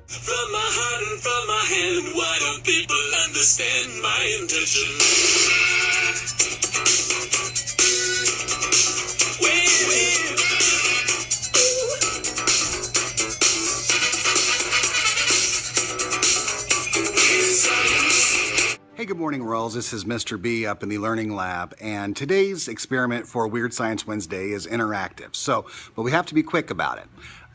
From my heart and from my hand, why don't people understand my intention? Hey, good morning, Royals. This is Mr. B up in the Learning Lab, and today's experiment for Weird Science Wednesday is interactive. But we have to be quick about it.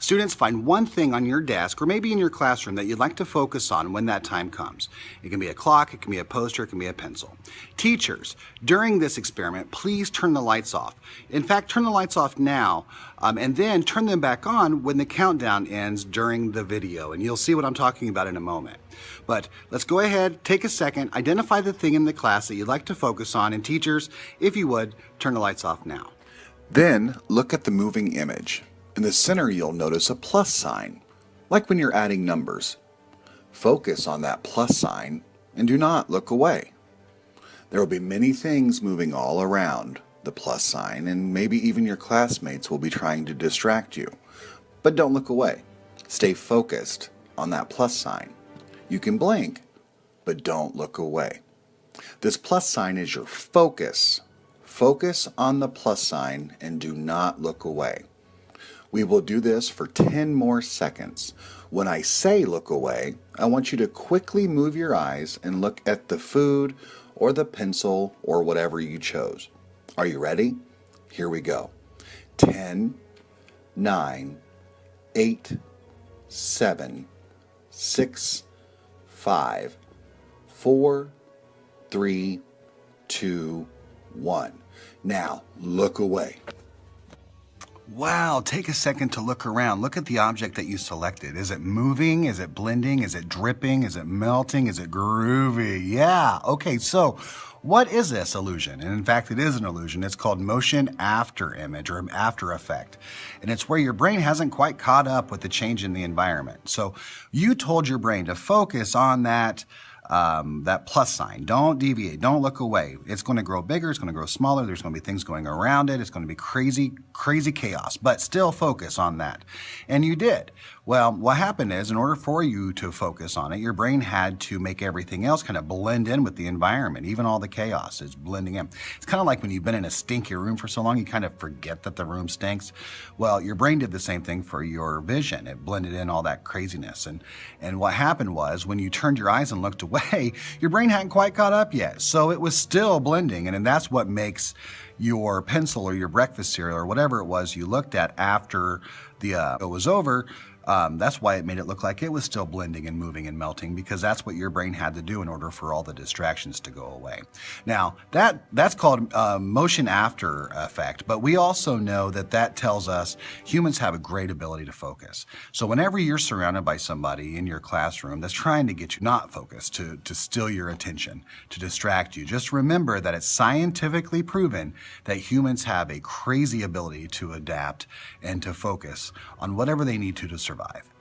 Students, find one thing on your desk or maybe in your classroom that you'd like to focus on when that time comes. It can be a clock, it can be a poster, it can be a pencil. Teachers, during this experiment, please turn the lights off. In fact, turn the lights off now and then turn them back on when the countdown ends during the video, and you'll see what I'm talking about in a moment. But let's go ahead, take a second, identify the thing in the class that you'd like to focus on, and teachers, if you would, turn the lights off now. Then look at the moving image. In the center, you'll notice a plus sign, like when you're adding numbers. Focus on that plus sign and do not look away. There will be many things moving all around the plus sign, and maybe even your classmates will be trying to distract you. But don't look away. Stay focused on that plus sign. You can blink, but don't look away. This plus sign is your focus. Focus on the plus sign and do not look away. We will do this for 10 more seconds. When I say look away, I want you to quickly move your eyes and look at the food or the pencil or whatever you chose. Are you ready? Here we go. 10, 9, 8, 7, 6, 5, 4, 3, 2, 1. Now, look away. Wow, take a second to look around. Look at the object that you selected. Is it moving? Is it blending? Is it dripping? Is it melting? Is it groovy? Yeah, okay, so what is this illusion? And in fact, it is an illusion. It's called motion after image or after effect. And it's where your brain hasn't quite caught up with the change in the environment. So you told your brain to focus on that plus sign. Don't deviate. Don't look away. It's going to grow bigger. It's going to grow smaller. There's going to be things going around it. It's going to be crazy, crazy chaos, but still focus on that. And you did. Well, what happened is, in order for you to focus on it, your brain had to make everything else kind of blend in with the environment. Even all the chaos is blending in. It's kind of like when you've been in a stinky room for so long, you kind of forget that the room stinks. Well, your brain did the same thing for your vision. It blended in all that craziness. And what happened was, when you turned your eyes and looked away, your brain hadn't quite caught up yet. So it was still blending. And that's what makes your pencil or your breakfast cereal or whatever it was you looked at after it was over, that's why it made it look like it was still blending and moving and melting, because that's what your brain had to do in order for all the distractions to go away. Now, that's called motion after effect, but we also know that tells us humans have a great ability to focus. So whenever you're surrounded by somebody in your classroom that's trying to get you not focused, to steal your attention, to distract you, just remember that it's scientifically proven that humans have a crazy ability to adapt and to focus on whatever they need to survive.